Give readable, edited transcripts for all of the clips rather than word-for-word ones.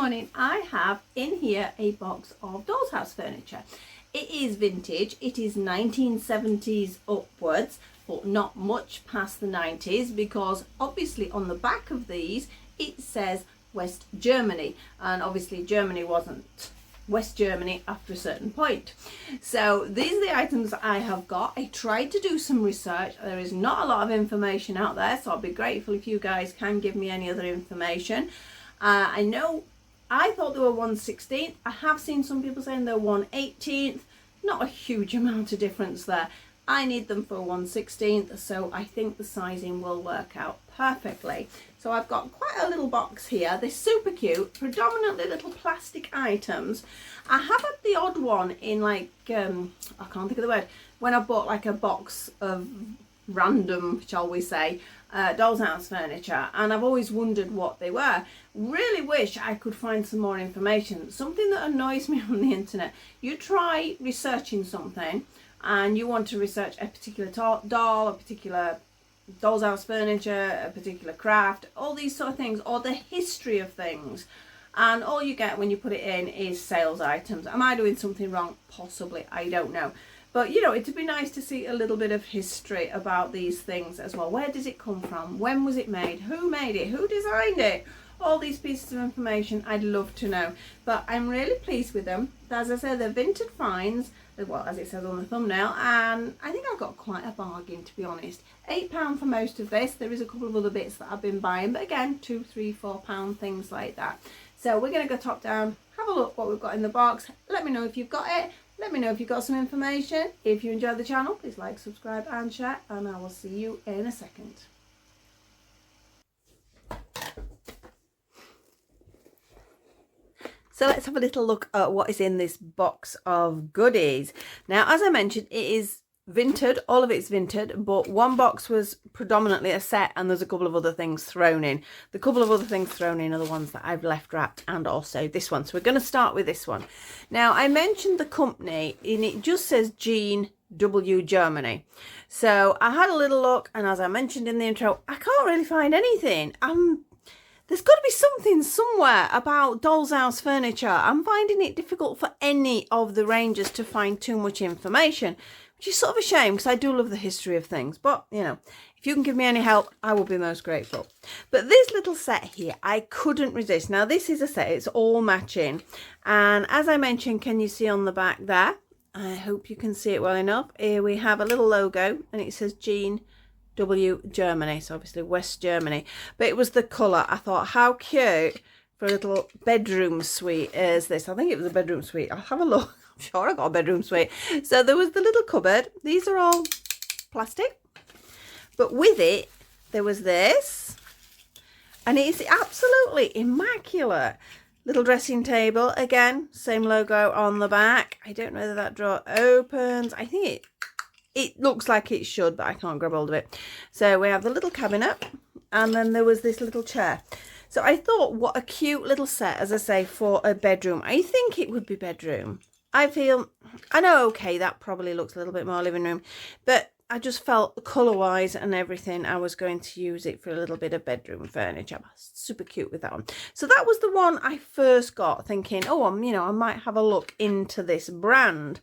morning I have in here a box of dollhouse furniture. It is vintage, it is 1970s upwards, but not much past the 90s, because obviously on the back of these it says West Germany, and obviously Germany wasn't West Germany after a certain point. So these are the items I have got. I tried to do some research. There is not a lot of information out there, so I'll be grateful if you guys can give me any other information. I know I thought they were 1/16. I have seen some people saying they're 1/18. Not a huge amount of difference there. I need them for 1/16, so I think the sizing will work out perfectly. So I've got quite a little box here. They're super cute, predominantly little plastic items. I have had the odd one in like, I can't think of the word, when I bought like a box of random, shall we say, doll's house furniture, and I've always wondered what they were. Really wish I could find some more information. Something that annoys me on the internet, you try researching something and you want to research a particular doll, a particular doll's house furniture, a particular craft, all these sort of things, or the history of things, and all you get when you put it in is sales items. Am I doing something wrong? Possibly, I don't know. But you know, it'd be nice to see a little bit of history about these things as well. Where does it come from? When was it made? Who made it? Who designed it? All these pieces of information I'd love to know. But I'm really pleased with them. As I said, they're vintage finds, well, as it says on the thumbnail, and I think I've got quite a bargain, to be honest. £8 for most of this. There is a couple of other bits that I've been buying, but again, £2, £3, £4, things like that. So we're going to go top down, have a look what we've got in the box. Let me know if you've got it. Let me know if you've got some information. If you enjoyed the channel, please like, subscribe and share, and I will see you in a second. So let's have a little look at what is in this box of goodies. Now, as I mentioned, it is vinted, all of it's vinted, but one box was predominantly a set and there's a couple of other things thrown in. The couple of other things thrown in are the ones that I've left wrapped, and also this one. So we're going to start with this one. Now, I mentioned the company and it just says Gene W Germany. So I had a little look, and as I mentioned in the intro, I can't really find anything. There's got to be something somewhere about doll's house furniture. I'm finding it difficult for any of the ranges to find too much information, which is sort of a shame because I do love the history of things. But, you know, if you can give me any help, I will be most grateful. But this little set here, I couldn't resist. Now, this is a set. It's all matching. And as I mentioned, can you see on the back there? I hope you can see it well enough. Here we have a little logo and it says Gene W Germany, so obviously West Germany, but it was the colour. I thought, how cute for a little bedroom suite is this. I think it was a bedroom suite. I'll have a look. I'm sure I got a bedroom suite. So there was the little cupboard. These are all plastic, but with it there was this, and it is absolutely immaculate. Little dressing table, again, same logo on the back. I don't know whether that drawer opens. I think it looks like it should, but I can't grab hold of it. So we have the little cabinet, and then there was this little chair. So I thought, what a cute little set, as I say, for a bedroom. I think it would be bedroom. I know, okay, that probably looks a little bit more living room, but I just felt colour-wise and everything, I was going to use it for a little bit of bedroom furniture. Super cute with that one. So that was the one I first got, thinking, oh, you know, I might have a look into this brand.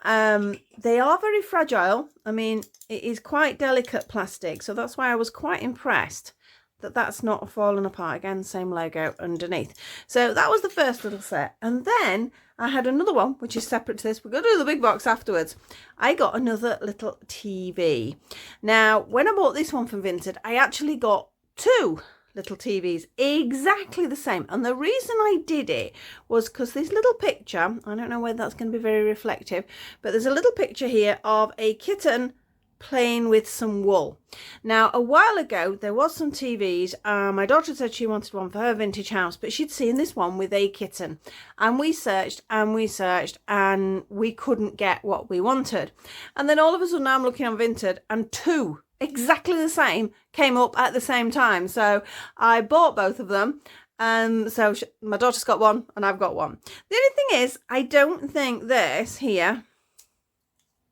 They are very fragile. I mean, it is quite delicate plastic, so that's why I was quite impressed that that's not fallen apart. Again, same logo underneath. So that was the first little set, and then I had another one which is separate to this. We're going to do the big box afterwards. I got another little TV. Now, when I bought this one from Vinted, I actually got two little TVs exactly the same, and the reason I did it was because this little picture, I don't know whether that's going to be very reflective, but there's a little picture here of a kitten playing with some wool. Now, a while ago there was some TVs, my daughter said she wanted one for her vintage house, but she'd seen this one with a kitten, and we searched and we searched and we couldn't get what we wanted. And then all of a sudden I'm looking on Vinted and two exactly the same came up at the same time, so I bought both of them. So my daughter's got one and I've got one. The only thing is, I don't think this here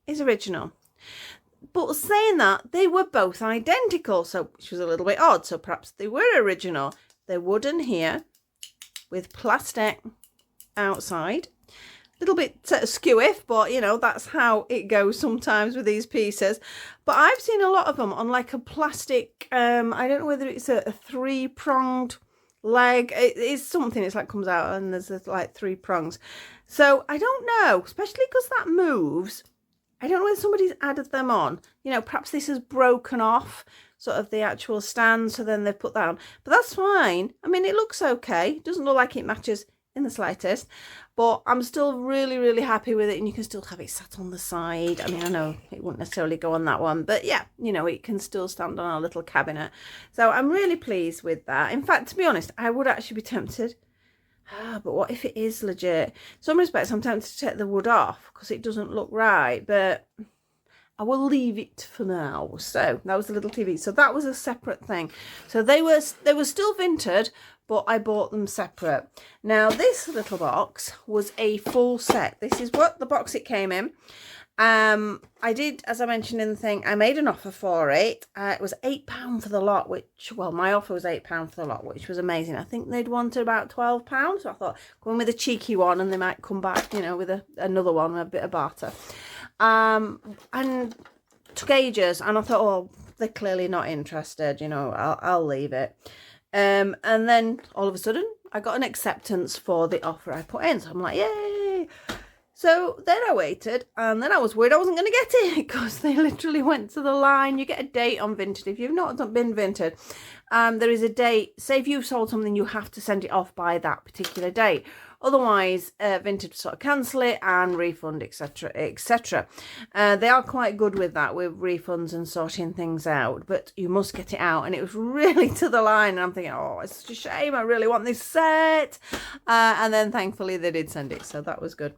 is original, but saying that, they were both identical, so which was a little bit odd. So perhaps they were original. They're wooden here, with plastic outside. A little bit skew-if, but you know, that's how it goes sometimes with these pieces. But I've seen a lot of them on like a plastic, I don't know whether it's a 3-pronged leg. It is something, it's like comes out and there's like 3 prongs. So I don't know, especially because that moves. I don't know whether somebody's added them on. You know, perhaps this is broken off, sort of the actual stand, so then they've put that on. But that's fine. I mean, it looks okay. It doesn't look like it matches in the slightest. But I'm still really, really happy with it. And you can still have it sat on the side. I mean, I know it wouldn't necessarily go on that one. But yeah, you know, it can still stand on a little cabinet. So I'm really pleased with that. In fact, to be honest, I would actually be tempted. But what if it is legit? In some respects, I'm tempted to take the wood off because it doesn't look right. But I will leave it for now. So that was the little TV. So that was a separate thing. So they were still vinted, but I bought them separate. Now this little box was a full set. This is what the box it came in. I did, as I mentioned in the thing, I made an offer for it. It was £8 for the lot, which, well, my offer was £8 for the lot, which was amazing. I think they'd wanted about £12, so I thought, go in with a cheeky one and they might come back, you know, with another one, a bit of barter. And took ages, and I thought, oh, they're clearly not interested, you know, I'll leave it. And then all of a sudden, I got an acceptance for the offer I put in, so I'm like, yay! So then I waited, and then I was worried I wasn't going to get it because they literally went to the line. You get a date on Vinted. If you've not been Vinted, there is a date. Say if you've sold something, you have to send it off by that particular date. Otherwise, Vinted sort of cancel it and refund, etc., etc. They are quite good with that, with refunds and sorting things out, but you must get it out. And it was really to the line, and I'm thinking, oh, it's such a shame. I really want this set. And then thankfully they did send it, so that was good.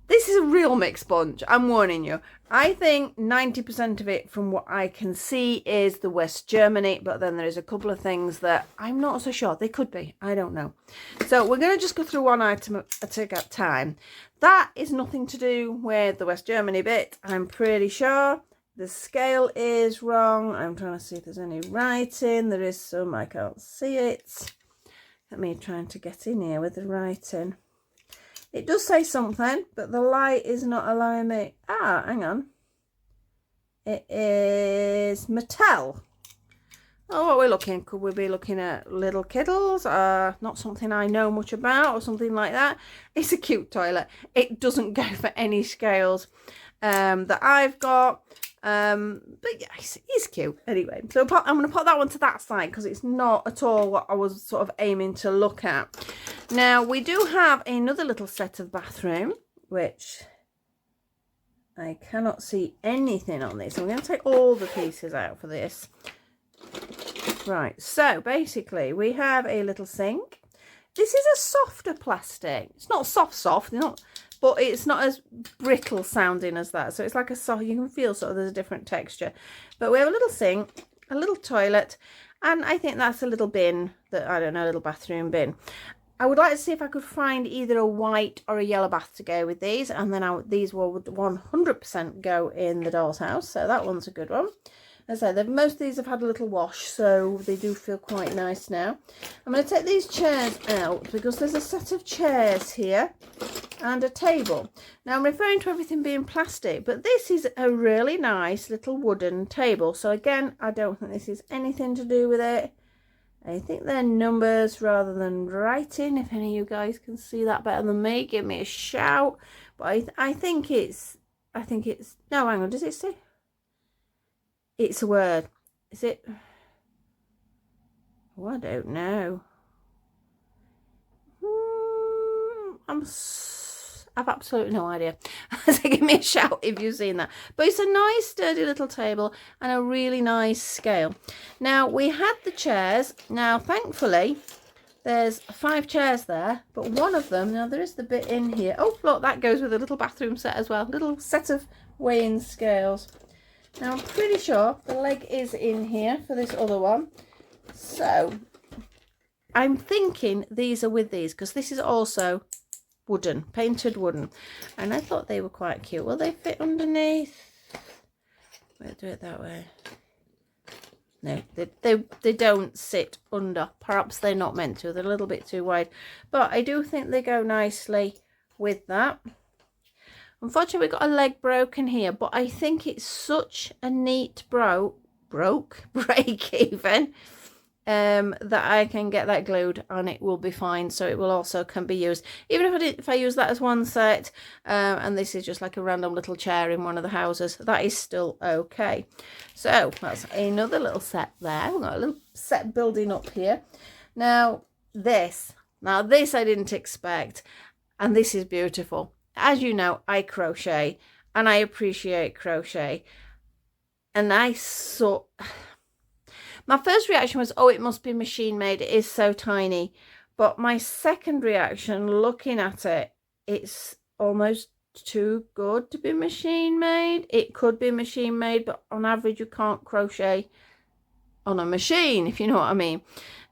This is a real mixed bunch, I'm warning you. I think 90% of it, from what I can see, is the West Germany, but then there's a couple of things that I'm not so sure. They could be, I don't know. So we're going to just go through one item at a time. That is nothing to do with the West Germany bit, I'm pretty sure. The scale is wrong. I'm trying to see if there's any writing. There is some, I can't see it. Let me try to get in here with the writing. It does say something, but the light is not allowing me. Hang on. It is Mattel. Oh, what are we looking? Could we be looking at Little Kiddles? Not something I know much about or something like that. It's a cute toilet. It doesn't go for any scales that I've got. But yeah, it's cute. Anyway, so I'm going to put that one to that side because it's not at all what I was sort of aiming to look at. Now, we do have another little set of bathroom, which I cannot see anything on this. I'm going to take all the pieces out for this. Right, so basically we have a little sink. This is a softer plastic. It's not soft, but it's not as brittle sounding as that. So it's like a soft, you can feel sort of there's a different texture. But we have a little sink, a little toilet, and I think that's a little bin, that I don't know, a little bathroom bin. I would like to see if I could find either a white or a yellow bath to go with these, and then these will 100% go in the doll's house. So that one's a good one. As I said, most of these have had a little wash, so they do feel quite nice now. I'm going to take these chairs out because there's a set of chairs here and a table. Now, I'm referring to everything being plastic, but this is a really nice little wooden table. So again, I don't think this is anything to do with it. I think they're numbers rather than writing. If any of you guys can see that better than me, give me a shout. But I think it's, no, hang on, does it say? It's a word. Is it? Oh, I don't know. I've absolutely no idea. So give me a shout if you've seen that. But it's a nice sturdy little table and a really nice scale. Now, we had the chairs. Now, thankfully, there's 5 chairs there, but one of them, now there is the bit in here. Oh, look, that goes with a little bathroom set as well. Little set of weighing scales. Now, I'm pretty sure the leg is in here for this other one. So, I'm thinking these are with these, because this is also wooden, painted wooden. And I thought they were quite cute. Will they fit underneath? We'll do it that way. No, they don't sit under. Perhaps they're not meant to. They're a little bit too wide. But I do think they go nicely with that. Unfortunately, we got a leg broken here, but I think it's such a neat break even, that I can get that glued and it will be fine. So it will also can be used, even if I use that as one set, and this is just like a random little chair in one of the houses, that is still okay. So that's another little set there. We've got a little set building up here. Now this I didn't expect, and this is beautiful. As you know, I crochet and I appreciate crochet, and my first reaction was, oh, it must be machine made, it is so tiny. But my second reaction, looking at it, it's almost too good to be machine made. It could be machine made, but on average you can't crochet on a machine, if you know what I mean.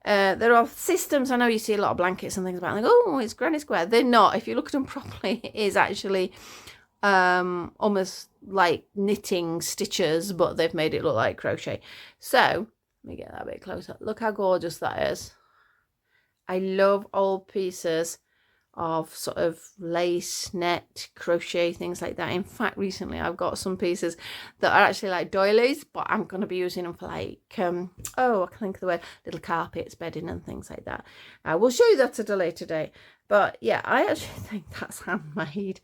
There are systems, I know you see a lot of blankets and things about it, like, oh, it's granny square. They're not. If you look at them properly, it is actually almost like knitting stitches, but they've made it look like crochet. So let me get that a bit closer. Look how gorgeous that is. I love old pieces of sort of lace, net, crochet, things like that. In fact, recently I've got some pieces that are actually like doilies, but I'm going to be using them for like, oh, I can think of the word, little carpets, bedding and things like that. I will show you that at a later date. But yeah, I actually think that's handmade.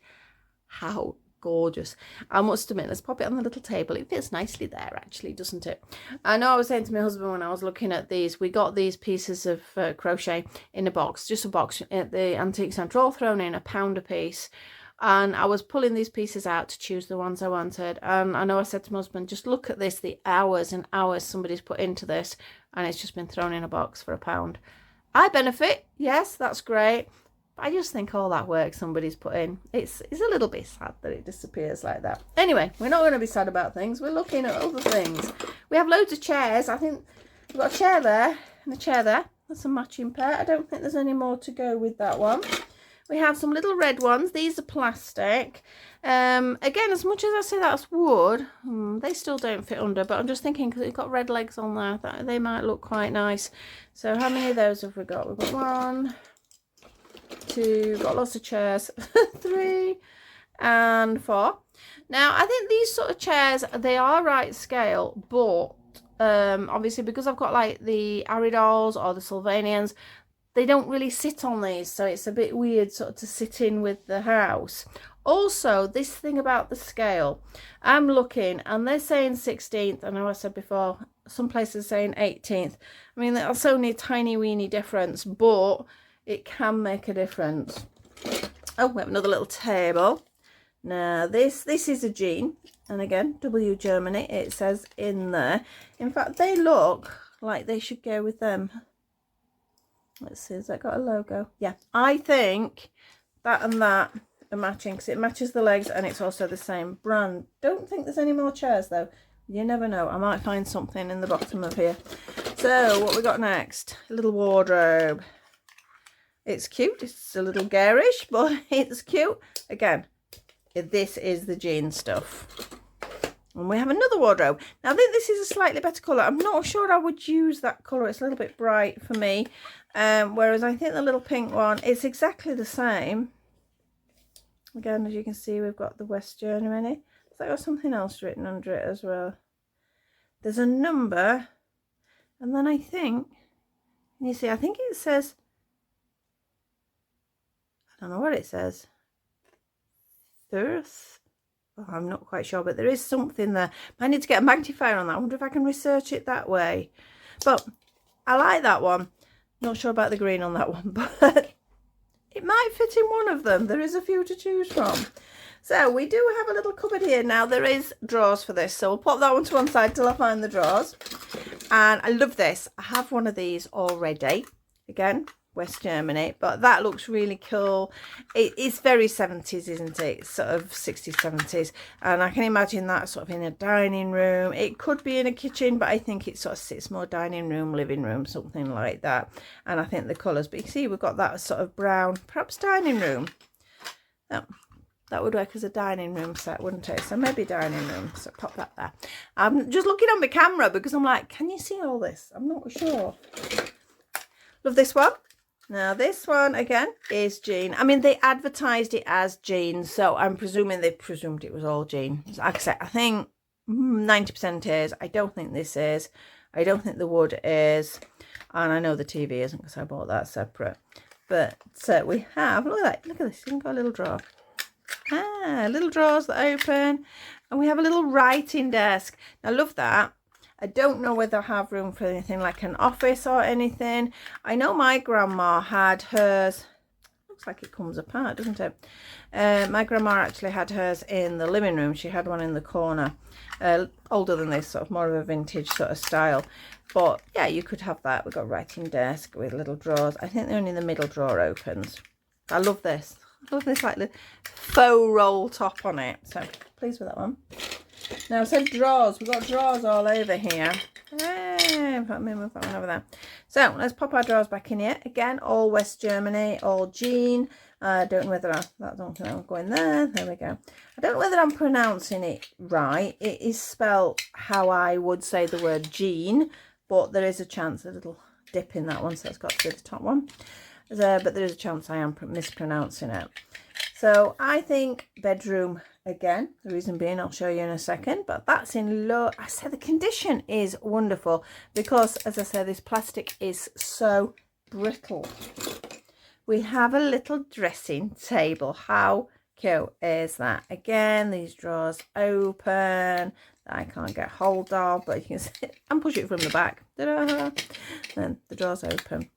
How gorgeous. I must admit, let's pop it on the little table. It fits nicely there actually, doesn't it? I know I was saying to my husband when I was looking at these, we got these pieces of crochet in a box, just a box at the antique centre, all thrown in, £1 a piece. And I was pulling these pieces out to choose the ones I wanted. And I know I said to my husband, just look at this, the hours and hours somebody's put into this, and it's just been thrown in a box for £1. I benefit, yes, that's great. I just think all that work somebody's put in, it's a little bit sad that it disappears like that. Anyway, we're not going to be sad about things. We're looking at other things. We have loads of chairs. I think we've got a chair there and a chair there. That's a matching pair. I don't think there's any more to go with that one. We have some little red ones. These are plastic. Again, as much as I say that's wood, they still don't fit under, but I'm just thinking because it's got red legs on there, that they might look quite nice. So how many of those have we got? We've got 1, 2, got lots of chairs, 3 and 4. Now I think these sort of chairs, they are right scale, but obviously because I've got like the Aridals or the Sylvanians, they don't really sit on these, so it's a bit weird sort of to sit in with the house. Also, this thing about the scale, I'm looking and they're saying 16th. I know I said before some places are saying 18th. I mean, that's only a tiny weeny difference, but it can make a difference. Oh, we have another little table. Now this is a jean, and again, W Germany, it says in there. In fact, they look like they should go with them. Let's see, has that got a logo? Yeah, I think that and that are matching because it matches the legs and it's also the same brand. Don't think there's any more chairs though. You never know, I might find something in the bottom of here. So what we got next? A little wardrobe. It's cute. It's a little garish, but it's cute. Again, this is the jean stuff. And we have another wardrobe. Now, I think this is a slightly better colour. I'm not sure I would use that colour. It's a little bit bright for me. Whereas I think the little pink one, it's exactly the same. Again, as you can see, we've got the West Germany. It's got something else written under it as well. There's a number. And then I think, you see, I think it says, I don't know what it says. Firth? Oh, I'm not quite sure, but there is something there. I need to get a magnifier on that. I wonder if I can research it that way. But I like that one. Not sure about the green on that one, but it might fit in one of them. There is a few to choose from. So we do have a little cupboard here. Now there is drawers for this, so we'll pop that one to one side till I find the drawers. And I love this. I have one of these already. Again, West Germany, but that looks really cool. It's very 70s, isn't it? It's sort of 60s, 70s, and I can imagine that sort of in a dining room. It could be in a kitchen, but I think it sort of sits more dining room, living room, something like that. And I think the colours, but you see we've got that sort of brown, perhaps dining room. Oh, that would work as a dining room set, wouldn't it? So maybe dining room, so pop that there. I'm just looking on my camera because I'm like, can you see all this? I'm not sure. Love this one. Now this one again is jean. I mean, they advertised it as jean, so I'm presuming they presumed it was all jean. Like I said, I think 90% is. I don't think this is. I don't think the wood is, and I know the TV isn't because I bought that separate. But we have, look at that, look at this, you've got a little drawer. Little drawers that open, and we have a little writing desk. I love that. I don't know whether I have room for anything like an office or anything. I know my grandma had hers. Looks like it comes apart, doesn't it? My grandma actually had hers in the living room. She had one in the corner. Older than this, sort of more of a vintage sort of style. But yeah, you could have that. We've got a writing desk with little drawers. I think only the middle drawer opens. I love this. I love this like the faux roll top on it. So pleased with that one. Now I said drawers. We've got drawers all over here. Hey, let me move that one over there. So let's pop our drawers back in here. Again, all West Germany, all jean. I don't know whether that don't go in there. There we go. I don't know whether I'm pronouncing it right. It is spelled how I would say the word jean, but there is a chance, a little dip in that one, so it's got to be the top one. But there is a chance I am mispronouncing it. So I think bedroom again. The reason being, I'll show you in a second, but that's in low. I said the condition is wonderful because, as I said, this plastic is so brittle. We have a little dressing table. How cute is that? Again, these drawers open. I can't get hold of, but you can see and push it from the back. Ta-da! Then the drawers open.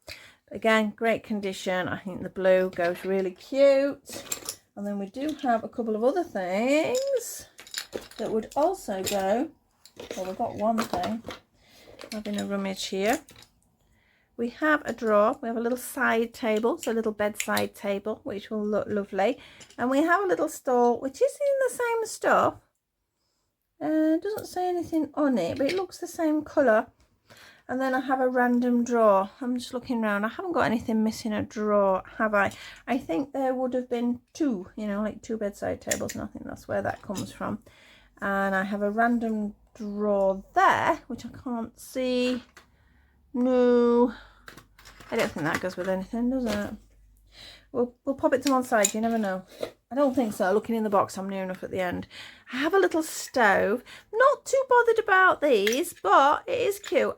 Again, great condition. I think the blue goes really cute. And then we do have a couple of other things that would also go. Well, we've got one thing. Having a rummage here. We have a drawer. We have a little side table, so a little bedside table, which will look lovely. And we have a little stall, which is in the same stuff. It doesn't say anything on it, but it looks the same colour. And then I have a random drawer. I'm just looking around. I haven't got anything missing a drawer, have I? I think there would have been two, you know, like two bedside tables, and I think that's where that comes from. And I have a random drawer there, which I can't see. No, I don't think that goes with anything, does it? We'll pop it to one side, you never know. I don't think so. Looking in the box, I'm near enough at the end. I have a little stove. Not too bothered about these, but it is cute.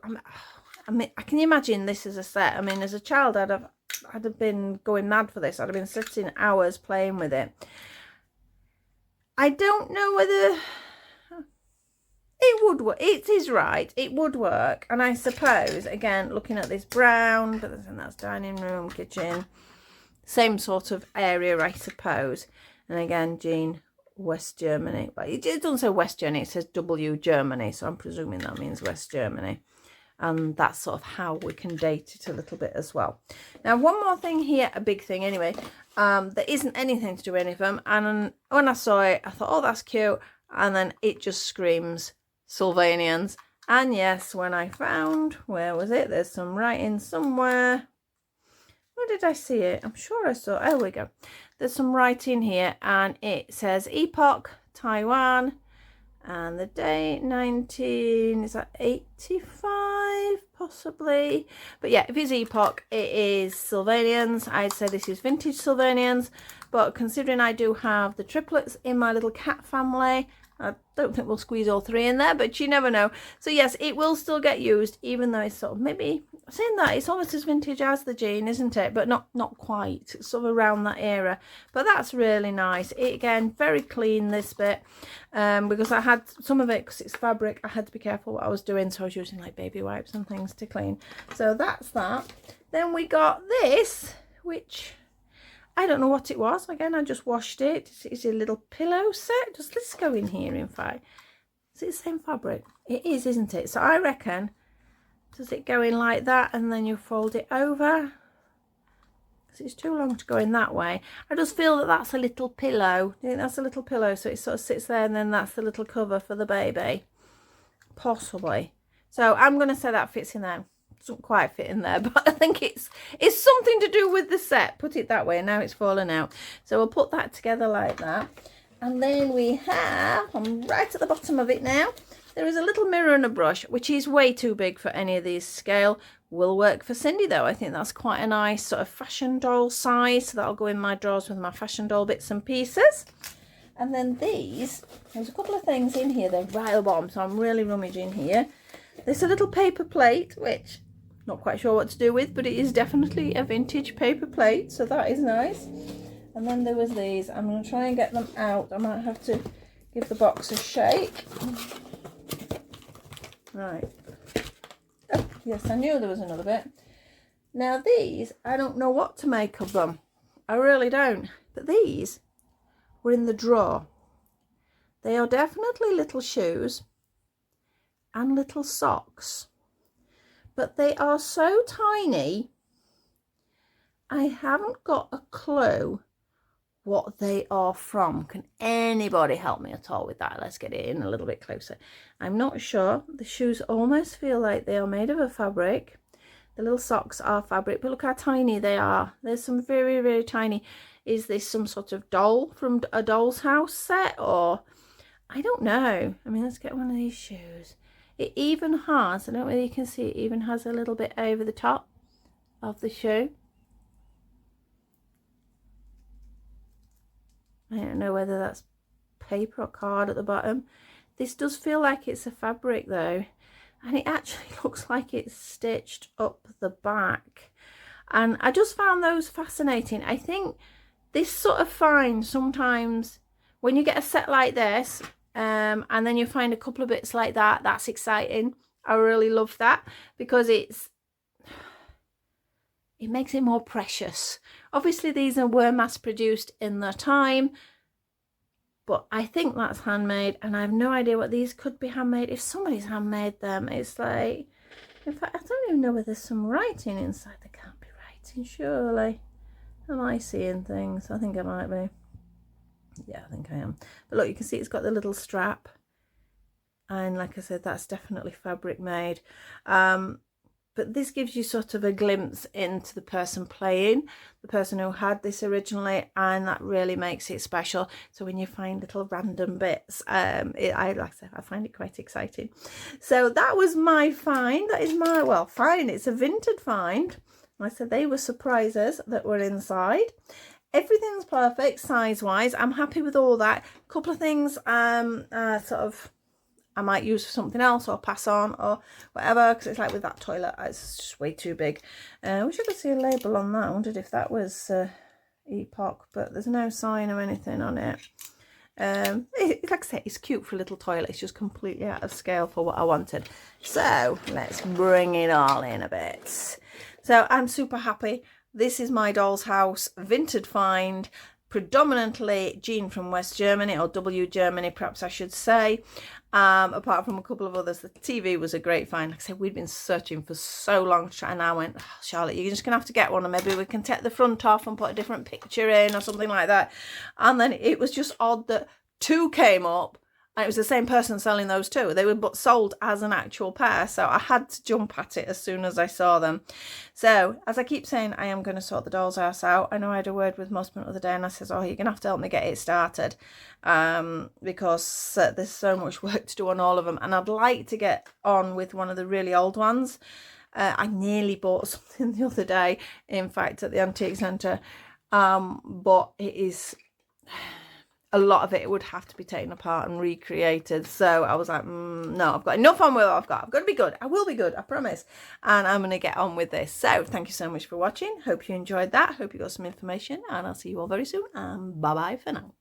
I mean, I can imagine this as a set. I mean, as a child, I'd have been going mad for this. I'd have been sitting hours playing with it. I don't know whether it would work. It is right. It would work. And I suppose, again, looking at this brown, but that's dining room, kitchen. Same sort of area, I suppose. And again, jean, West Germany. Well, it doesn't say West Germany, it says W Germany. So I'm presuming that means West Germany. And that's sort of how we can date it a little bit as well. Now, one more thing here, a big thing anyway. There isn't anything to do with any of them. And when I saw it, I thought, oh, that's cute. And then it just screams Sylvanians. And yes, when I found, where was it? There's some writing somewhere. Where did I see it? I'm sure I saw. Oh, we go. There's some writing here, and it says Epoch, Taiwan, and the date 19. Is that 85 possibly? But yeah, if it's Epoch, it is Sylvanians. I'd say this is vintage Sylvanians, but considering I do have the triplets in my little cat family, I don't think we'll squeeze all three in there, but you never know. So yes, it will still get used, even though it's sort of maybe saying that it's almost as vintage as the jean, isn't it? But not quite. It's sort of around that era. But that's really nice. It, again, very clean, this bit, because I had some of it, because it's fabric, I had to be careful what I was doing, so I was using like baby wipes and things to clean. So that's that. Then we got this, which I don't know what it was. Again, I just washed it. It's a little pillow set. Does this go in here, in fact? Is it the same fabric? It is, isn't it? So I reckon, does it go in like that and then you fold it over? Because it's too long to go in that way. I just feel that that's a little pillow. I think that's a little pillow, so it sort of sits there, and then that's the little cover for the baby. Possibly. So I'm going to say that fits in there. doesn't quite fit in there, but I think it's something to do with the set, put it that way. Now it's fallen out, so we'll put that together like that. And then we have, I'm right at the bottom of it now, there is a little mirror and a brush, which is way too big for any of these scale. Will work for Cindy though. I think that's quite a nice sort of fashion doll size, so that'll go in my drawers with my fashion doll bits and pieces. And then these, there's a couple of things in here, they're right at the bottom, so I'm really rummaging here. There's a little paper plate, which I'm not quite sure what to do with, but it is definitely a vintage paper plate, so that is nice. And then there was these. I'm going to try and get them out. I might have to give the box a shake. Right. Oh, yes, I knew there was another bit. Now these, I don't know what to make of them. I really don't. But these were in the drawer. They are definitely little shoes and little socks. But they are so tiny, I haven't got a clue what they are from. Can anybody help me at all with that? Let's get it in a little bit closer. I'm not sure. The shoes almost feel like they are made of a fabric. The little socks are fabric, but look how tiny they are. There's some very, very tiny. Is this some sort of doll from a doll's house set, or I don't know. I mean, let's get one of these shoes. It even has, I don't know whether you can see, it even has a little bit over the top of the shoe. I don't know whether that's paper or card at the bottom. This does feel like it's a fabric though, and it actually looks like it's stitched up the back. And I just found those fascinating. I think this sort of find sometimes when you get a set like this, and then you find a couple of bits like that, that's exciting. I really love that because it makes it more precious. Obviously these were mass produced in their time, but I think that's handmade, and I have no idea what these could be handmade. If somebody's handmade them, it's like, in fact, I don't even know whether there's some writing inside. There can't be writing, surely. Am I seeing things? I think I might be. Yeah, I think I am. But look, you can see it's got the little strap, and like I said, that's definitely fabric made. But this gives you sort of a glimpse into the person playing, the person who had this originally, and that really makes it special. So when you find little random bits, like I said, I find it quite exciting. So that was my find. That is my, well, find. It's a vinted find. Like I said, they were surprises that were inside. Everything's perfect size-wise. I'm happy with all that. A couple of things sort of I might use for something else or pass on or whatever, because it's like with that toilet, it's just way too big. I wish I could see a label on that. I wondered if that was Epoch, but there's no sign or anything on it. Like I say, it's cute for a little toilet. It's just completely out of scale for what I wanted. So let's bring it all in a bit. So I'm super happy. This is my doll's house vinted find, predominantly Jean from West Germany, or W Germany perhaps I should say. Apart from a couple of others. The TV was a great find. Like I said, we'd been searching for so long, and I went, oh, Charlotte, you're just gonna have to get one, and maybe we can take the front off and put a different picture in or something like that. And then it was just odd that two came up, and it was the same person selling those two. They were sold as an actual pair, so I had to jump at it as soon as I saw them. So as I keep saying, I am going to sort the doll's house out. I know I had a word with Mosman the other day, and I says, oh, you're going to have to help me get it started, because there's so much work to do on all of them, and I'd like to get on with one of the really old ones. I nearly bought something the other day, in fact, at the antique centre, but it is... a lot of it would have to be taken apart and recreated. So I was like, no, I've got enough on with what I've got. I've got to be good. I will be good, I promise. And I'm going to get on with this. So thank you so much for watching. Hope you enjoyed that. Hope you got some information, and I'll see you all very soon. And bye-bye for now.